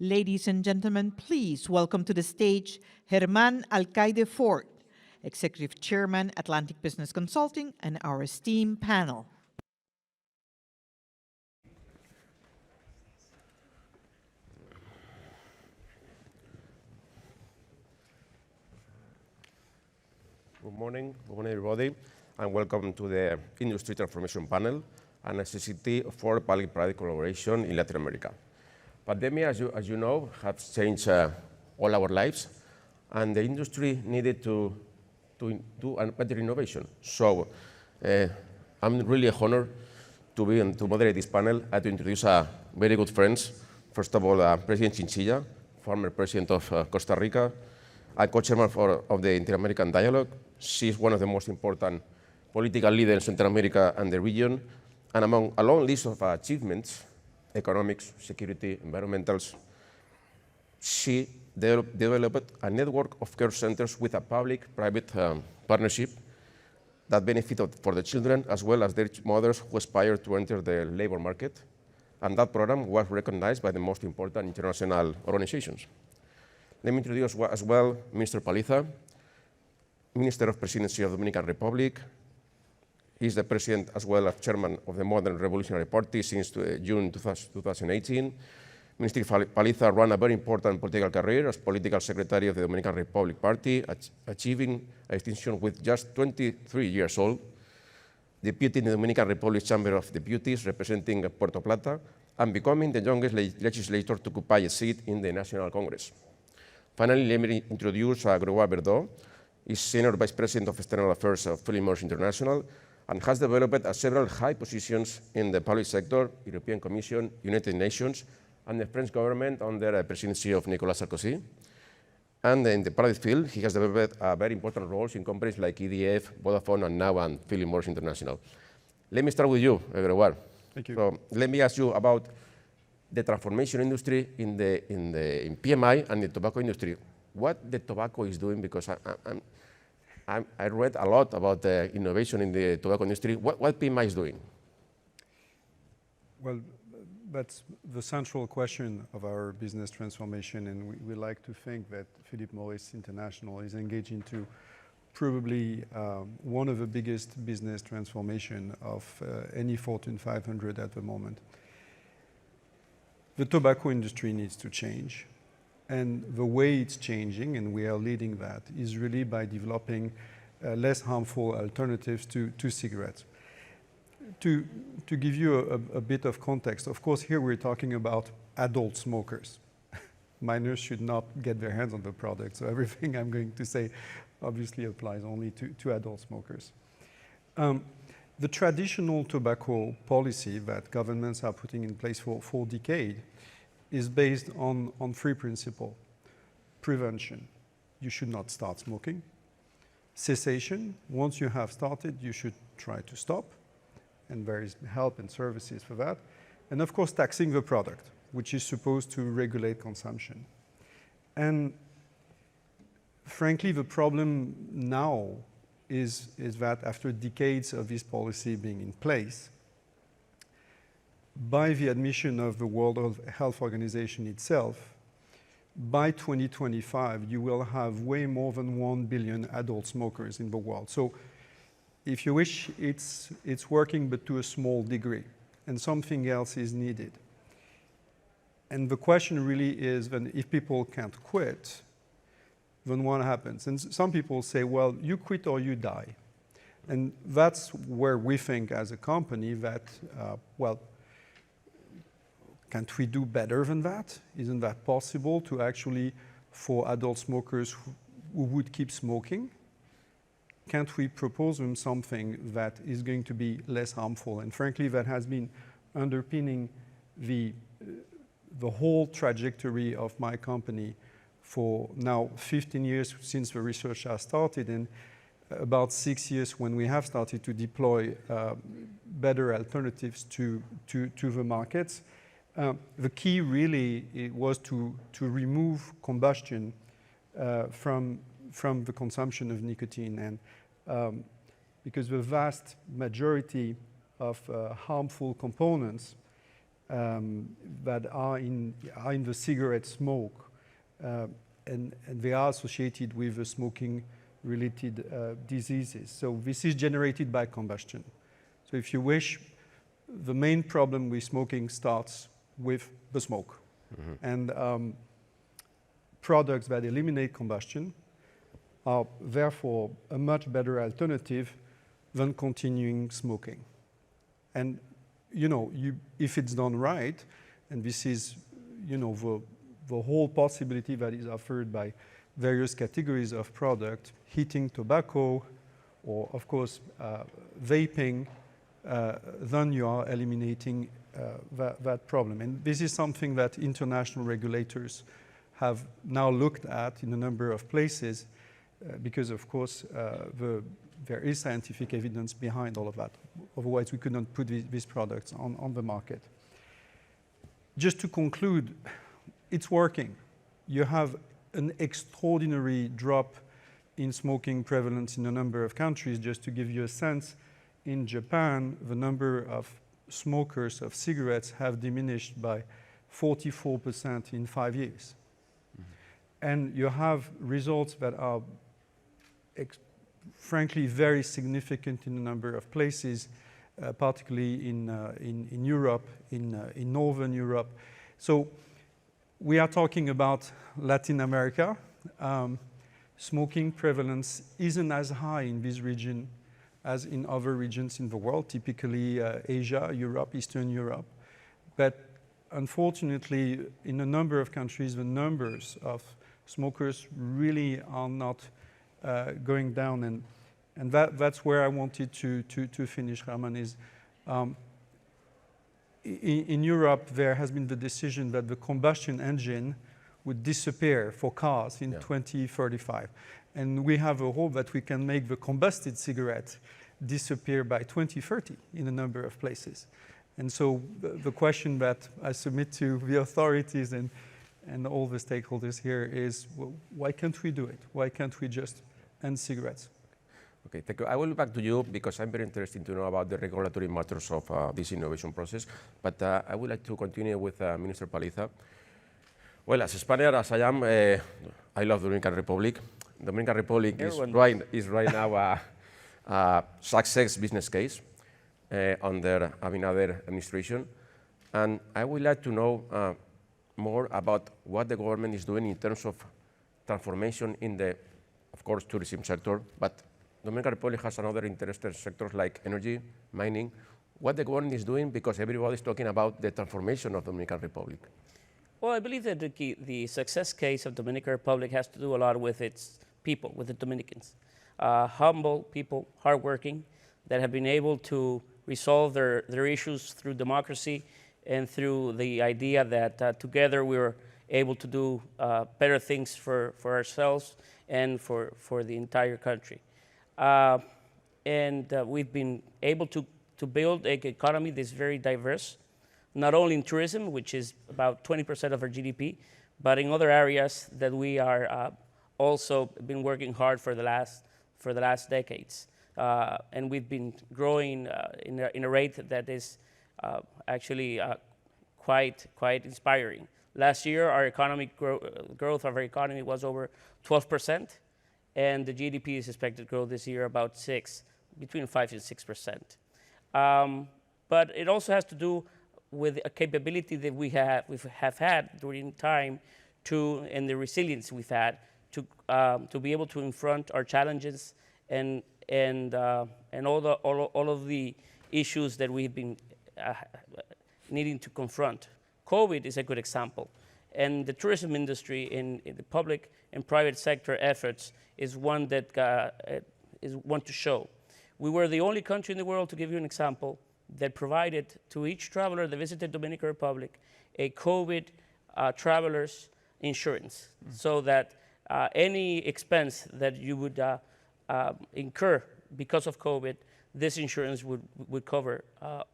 Ladies and gentlemen, please welcome to the stage Germán Alcaide Ford, Executive Chairman, Atlantic Business Consulting, and our esteemed panel. Good morning everybody, and welcome to the Industry Transformation Panel, a necessity for public-private collaboration in Latin America. Pandemic, as you know, has changed all our lives, and the industry needed to do a better innovation. So I'm really honored to moderate this panel and to introduce very good friends. First of all, President Chinchilla, former President of Costa Rica, and co-chairman of the Inter-American Dialogue. She's one of the most important political leaders in Central America and the region, and among a long list of achievements, economics, security, environmentals, she developed a network of care centers with a public-private partnership that benefited for the children as well as their mothers who aspire to enter the labor market. And that program was recognized by the most important international organizations. Let me introduce as well Mr. Paliza, Minister of Presidency of the Dominican Republic. He's the President as well as Chairman of the Modern Revolutionary Party since June 2018. Minister Paliza ran a very important political career as Political Secretary of the Dominican Republic Party, achieving a distinction with just 23 years old, Deputy in the Dominican Republic Chamber of Deputies representing Puerto Plata, and becoming the youngest legislator to occupy a seat in the National Congress. Finally, let me introduce Grégoire Verdot. He's Senior Vice President of External Affairs of Philip Morris International, and has developed several high positions in the public sector, European Commission, United Nations, and the French government under the presidency of Nicolas Sarkozy. And in the private field, he has developed very important roles in companies like EDF, Vodafone, and now Philip Morris International. Let me start with you, Grégoire. Thank you. So let me ask you about the transformation industry in PMI and the tobacco industry. What the tobacco is doing, because I read a lot about the innovation in the tobacco industry. What PMI is doing? Well, that's the central question of our business transformation, and we like to think that Philip Morris International is engaged into probably one of the biggest business transformation of any Fortune 500 at the moment. The tobacco industry needs to change. And the way it's changing, and we are leading that, is really by developing less harmful alternatives to cigarettes. To give you a bit of context, of course, here we're talking about adult smokers. Minors should not get their hands on the product, so everything I'm going to say obviously applies only to adult smokers. The traditional tobacco policy that governments are putting in place for decades is based on three principles. Prevention, you should not start smoking. Cessation, once you have started, you should try to stop, and there is help and services for that. And of course, taxing the product, which is supposed to regulate consumption. And frankly, the problem now is that after decades of this policy being in place, by the admission of the World Health Organization itself, by 2025, you will have way more than 1 billion adult smokers in the world. So if you wish, it's working, but to a small degree, and something else is needed. And the question really is, then if people can't quit, then what happens? And some people say, well, you quit or you die. And that's where we think as a company that, well, can't we do better than that? Isn't that possible to actually, for adult smokers who would keep smoking, can't we propose them something that is going to be less harmful? And frankly, that has been underpinning the whole trajectory of my company for now 15 years since the research has started, and about 6 years when we have started to deploy better alternatives to the markets. The key really was to remove combustion from the consumption of nicotine, and because the vast majority of harmful components that are in the cigarette smoke, and they are associated with smoking-related diseases. So this is generated by combustion. So if you wish, the main problem with smoking starts with the smoke. And products that eliminate combustion are therefore a much better alternative than continuing smoking. And if it's done right, and this is the whole possibility that is offered by various categories of product, heating tobacco, or of course vaping, then you are eliminating that problem. And this is something that international regulators have now looked at in a number of places, because of course there is scientific evidence behind all of that. Otherwise we could not put these products on the market. Just to conclude, it's working. You have an extraordinary drop in smoking prevalence in a number of countries. Just to give you a sense, in Japan, the number of smokers of cigarettes have diminished by 44% in 5 years. And you have results that are frankly very significant in a number of places, particularly in Europe, in Northern Europe. So we are talking about Latin America. Smoking prevalence isn't as high in this region as in other regions in the world, typically Asia, Europe, Eastern Europe. But unfortunately, in a number of countries, the numbers of smokers really are not going down. And that's where I wanted to finish, Rahman, is in Europe, there has been the decision that the combustion engine would disappear for cars in 2035. And we have a hope that we can make the combusted cigarette disappear by 2030 in a number of places. And so the question that I submit to the authorities and all the stakeholders here is, well, why can't we do it? Why can't we just end cigarettes? Okay, thank you. I will be back to you because I'm very interested to know about the regulatory matters of this innovation process. But I would like to continue with Minister Paliza. Well, as a Spaniard as I am, I love the Dominican Republic. The Dominican Republic is right now a success business case under Abinader administration. And I would like to know more about what the government is doing in terms of transformation in the, of course, tourism sector, but the Dominican Republic has another interested sectors like energy, mining. What the government is doing, because everybody is talking about the transformation of the Dominican Republic. Well, I believe that the success case of the Dominican Republic has to do a lot with its people, with the Dominicans. Humble people, hardworking, that have been able to resolve their issues through democracy and through the idea that together we were able to do better things for ourselves and for the entire country. We've been able to build an economy that's very diverse, not only in tourism, which is about 20% of our GDP, but in other areas that we are also been working hard for the last decades. And we've been growing in a rate that is actually quite inspiring. Last year, our economic growth of our economy was over 12%. And the GDP is expected to grow this year about between 5 and 6%. But it also has to do with a capability that we have had during time and the resilience we've had to be able to confront our challenges and all of the issues that we've been needing to confront. COVID is a good example. And the tourism industry in the public and private sector efforts is one that is one to show. We were the only country in the world, to give you an example, that provided to each traveler that visited Dominican Republic a COVID traveler's insurance, so that any expense that you would incur because of COVID, this insurance would cover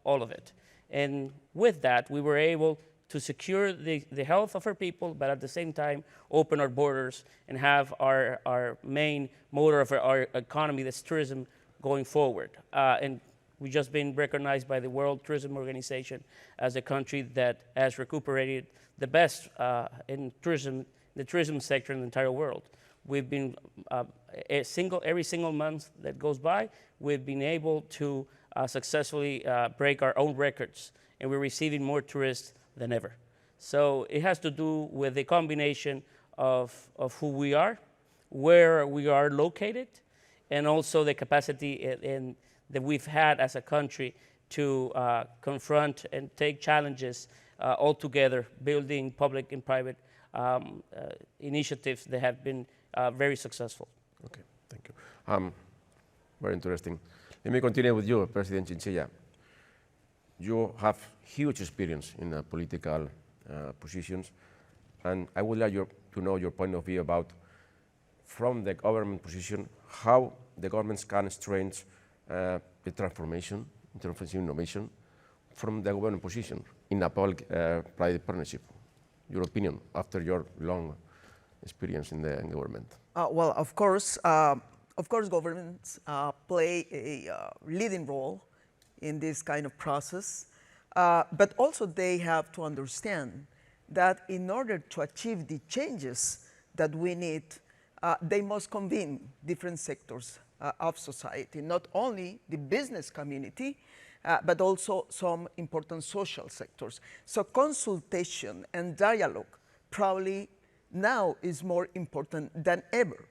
all of it. And with that, we were able to secure the health of our people, but at the same time, open our borders and have our main motor of our economy, that's tourism, going forward. And We've just been recognized by the World Tourism Organization as a country that has recuperated the best in tourism, the tourism sector in the entire world. We've been, every single month that goes by, we've been able to successfully break our own records, and we're receiving more tourists than ever. So it has to do with the combination of who we are, where we are located, and also the capacity that we've had as a country to confront and take challenges all together, building public and private initiatives that have been very successful. Okay, thank you. Very interesting. Let me continue with you, President Chinchilla. You have huge experience in political positions, and I would like to know your point of view about, from the government position, how the governments can strengthen the transformation, in terms of innovation, from the government position in a public-private partnership. Your opinion after your long experience in the government. Well, of course, governments play a leading role in this kind of process, but also they have to understand that in order to achieve the changes that we need, they must convene different sectors of society, not only the business community, but also some important social sectors. So consultation and dialogue probably now is more important than ever,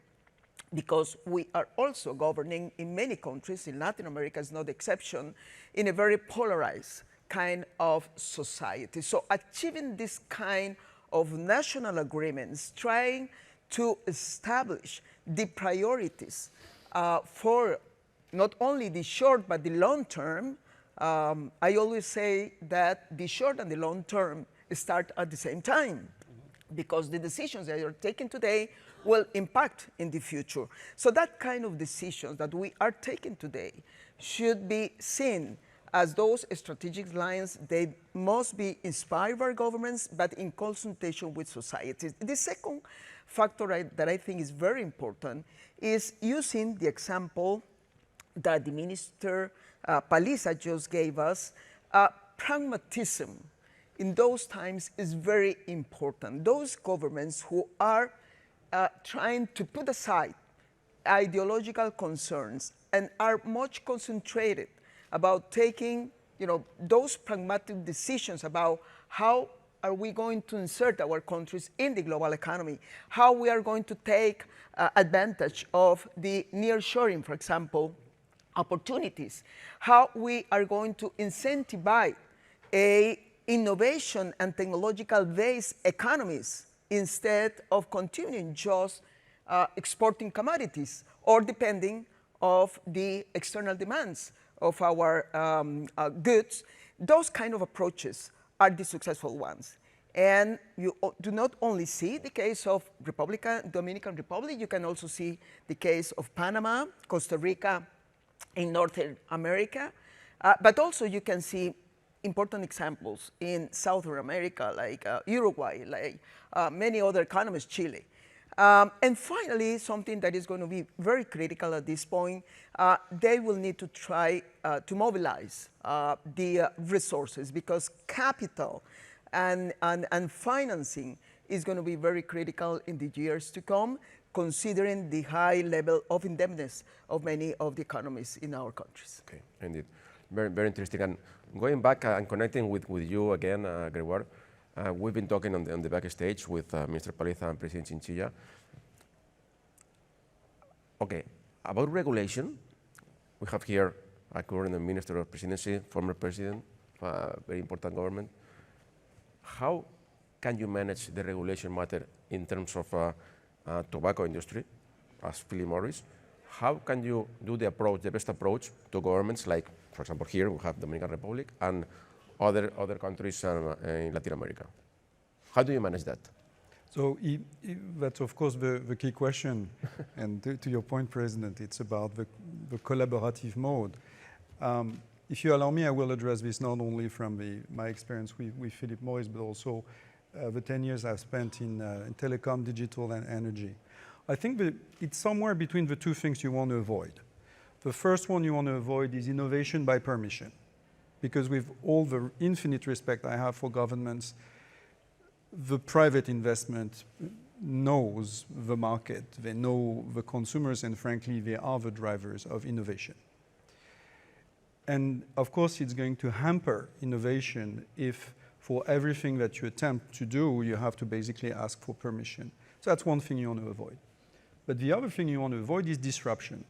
because we are also governing in many countries, in Latin America is not the exception, in a very polarized kind of society. So achieving this kind of national agreements, trying to establish the priorities for not only the short but the long term. I always say that the short and the long term start at the same time, because the decisions that are taken today will impact in the future. So that kind of decisions that we are taking today should be seen as those strategic lines. They must be inspired by governments, but in consultation with societies. The second factor that I think is very important is using the example that the Minister Paliza just gave us. Pragmatism in those times is very important. Those governments who are trying to put aside ideological concerns and are much concentrated about taking, those pragmatic decisions about how are we going to insert our countries in the global economy, how we are going to take advantage of the nearshoring, for example, opportunities, how we are going to incentivize innovation and technological-based economies instead of continuing just exporting commodities or depending of the external demands of our goods. Those kind of approaches are the successful ones. And you do not only see the case of Dominican Republic, you can also see the case of Panama, Costa Rica, in Northern America, but also you can see important examples in Southern America, like Uruguay, like many other economies, Chile. And finally, something that is going to be very critical at this point, they will need to try to mobilize the resources, because capital and financing is going to be very critical in the years to come, considering the high level of indebtedness of many of the economies in our countries. Okay, indeed. Very, very interesting. And going back and connecting with you again, Gregoire, we've been talking on the backstage with Mr. Paliza and President Chinchilla. Okay, about regulation, we have here a current Minister of Presidency, former President, very important government. How can you manage the regulation matter in terms of tobacco industry, as Philip Morris? How can you do the best approach to governments, like, for example, here we have Dominican Republic and other countries in Latin America? How do you manage that? So that's, of course, the key question. And to your point, President, it's about the collaborative mode. If you allow me, I will address this not only from my experience with Philip Morris, but also the 10 years I've spent in telecom, digital, and energy. I think that it's somewhere between the two things you want to avoid. The first one you want to avoid is innovation by permission, because with all the infinite respect I have for governments, the private investment knows the market, they know the consumers, and frankly, they are the drivers of innovation. And of course, it's going to hamper innovation if for everything that you attempt to do, you have to basically ask for permission. So that's one thing you want to avoid. But the other thing you want to avoid is disruption.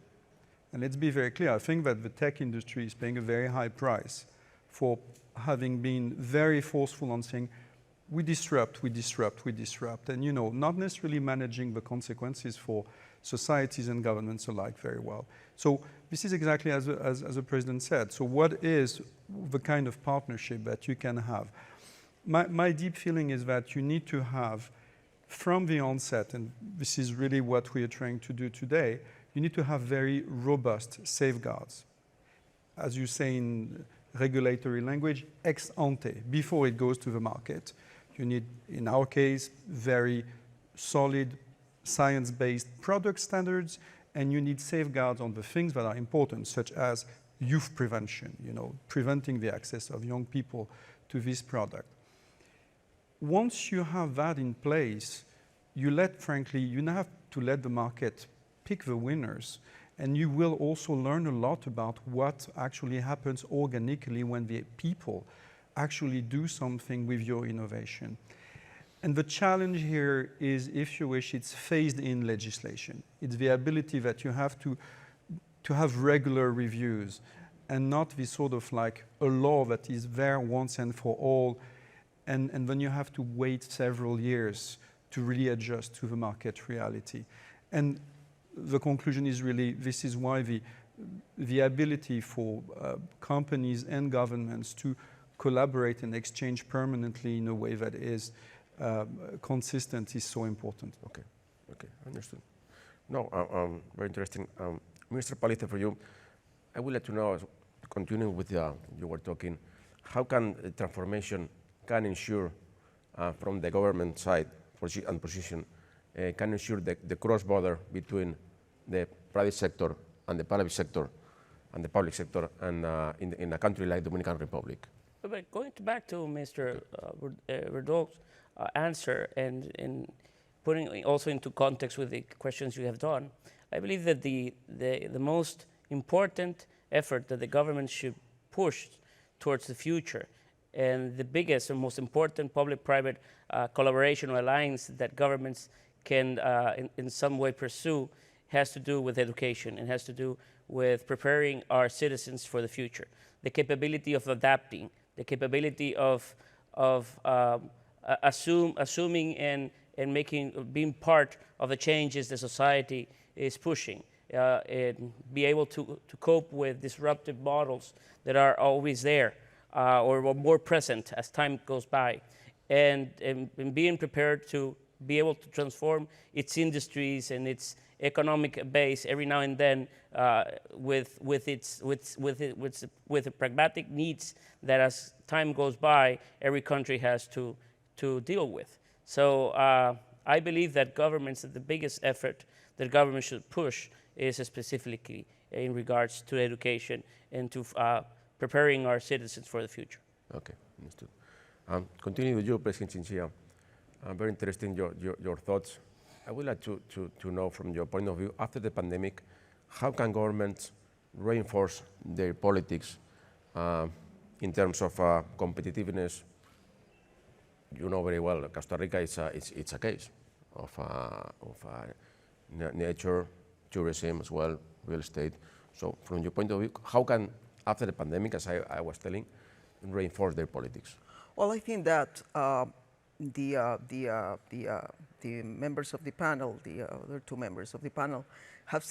And let's be very clear, I think that the tech industry is paying a very high price for having been very forceful on saying, we disrupt, we disrupt, we disrupt, and not necessarily managing the consequences for societies and governments alike very well. So this is exactly as the President said. So what is the kind of partnership that you can have? My deep feeling is that you need to have, from the onset, and this is really what we are trying to do today, you need to have very robust safeguards. As you say in regulatory language, ex ante, before it goes to the market. You need, in our case, very solid science-based product standards, and you need safeguards on the things that are important, such as youth prevention, preventing the access of young people to this product. Once you have that in place, you have to let the market pick the winners, and you will also learn a lot about what actually happens organically when the people actually do something with your innovation. And the challenge here is, if you wish, it's phased-in legislation. It's the ability that you have to have regular reviews and not this sort of like a law that is there once and for all, and then you have to wait several years to really adjust to the market reality. And the conclusion is really, this is why the ability for companies and governments to collaborate and exchange permanently in a way that is consistent is so important. Okay, understood. No, very interesting. Mr. Paliza, for you, I would like to know, continuing with you were talking, how can transformation can ensure from the government side and position can ensure the cross-border between the private sector and the public sector and in a country like Dominican Republic? But going back to Mr. Verdol's answer and putting also into context with the questions you have done, I believe that the most important effort that the government should push towards the future, and the biggest and most important public-private collaboration or alliance that governments can in some way pursue, has to do with education and has to do with preparing our citizens for the future. The capability of adapting, the capability of assuming and being part of the changes the society is pushing, and be able to cope with disruptive models that are always there or more present as time goes by, and being prepared to be able to transform its industries and its economic base every now and then with the pragmatic needs that as time goes by every country has to deal with. So I believe that the biggest effort that government should push is specifically in regards to education and to preparing our citizens for the future. Okay, understood. Continue with you, President Chinchilla. Very interesting your thoughts. I would like to know from your point of view, after the pandemic, how can governments reinforce their politics in terms of competitiveness? You know very well, Costa Rica it's a case of nature, tourism as well, real estate. So from your point of view, how can, after the pandemic, as I was telling, reinforce their politics? Well, I think that the members of the panel, the other two members of the panel, have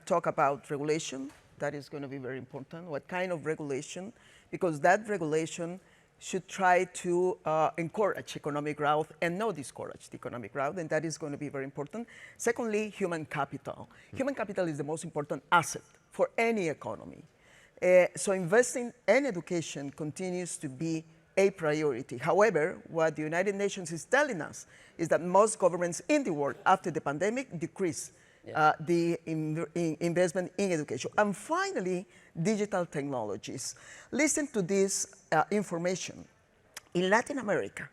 talked about regulation. That is going to be very important. What kind of regulation? Because that regulation should try to encourage economic growth and not discourage the economic growth, and that is going to be very important. Secondly, human capital. Human capital is the most important asset for any economy. So investing in education continues to be a priority. However, what the United Nations is telling us is that most governments in the world after the pandemic decreased the investment in education. And finally, digital technologies. Listen to this information. In Latin America,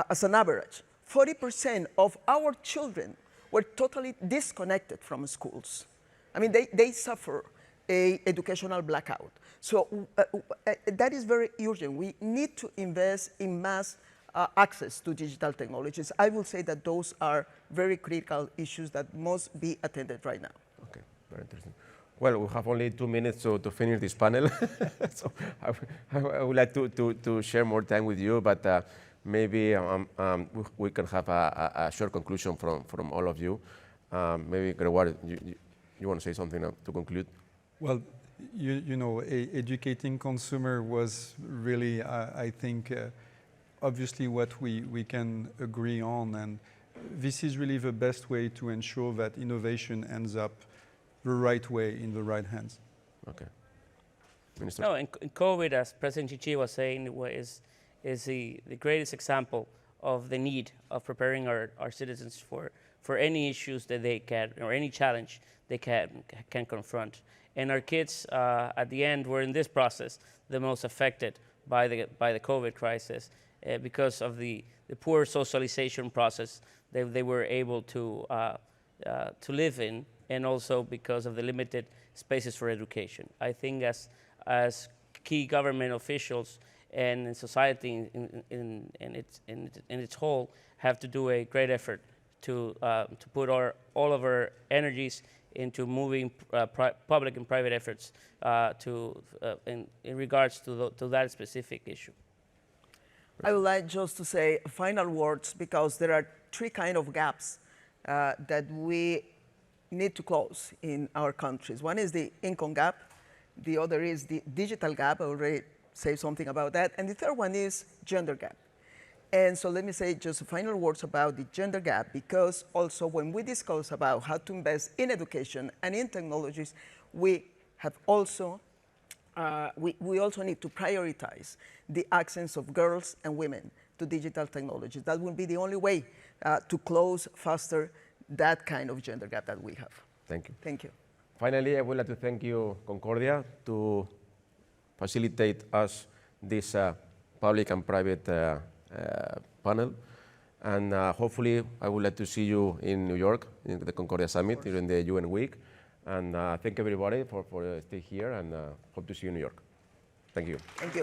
as an average, 40% of our children were totally disconnected from schools. I mean, they suffer an educational blackout. So that is very urgent. We need to invest in mass access to digital technologies. I will say that those are very critical issues that must be attended right now. Okay, very interesting. Well, we have only 2 minutes to finish this panel. So I would like to share more time with you, but maybe we can have a short conclusion from all of you. Maybe, Gregoire, you want to say something to conclude? Well, you know, educating consumer was really, I think, obviously what we can agree on, and this is really the best way to ensure that innovation ends up the right way in the right hands. Okay. Minister? No, in COVID, as President Chichi was saying, is the greatest example of the need of preparing our citizens for any issues that they can, or any challenge they can confront. And our kids, at the end, were in this process the most affected by the COVID crisis because of the poor socialization process that they were able to live in, and also because of the limited spaces for education. I think as key government officials and in society in its whole have to do a great effort to put all of our energies into moving public and private efforts in regards to that specific issue. I would like just to say final words, because there are 3 kind of gaps that we need to close in our countries. One is the income gap, the other is the digital gap, I already say something about that, and the third one is gender gap. And so let me say just final words about the gender gap, because also when we discuss about how to invest in education and in technologies, we have also we also need to prioritize the access of girls and women to digital technologies. That will be the only way to close faster that kind of gender gap that we have. Thank you. Thank you. Finally, I would like to thank you, Concordia, to facilitate us this public and private panel. And hopefully, I would like to see you in New York, in the Concordia Summit, during the UN Week. And thank everybody for staying here, and hope to see you in New York. Thank you. Thank you.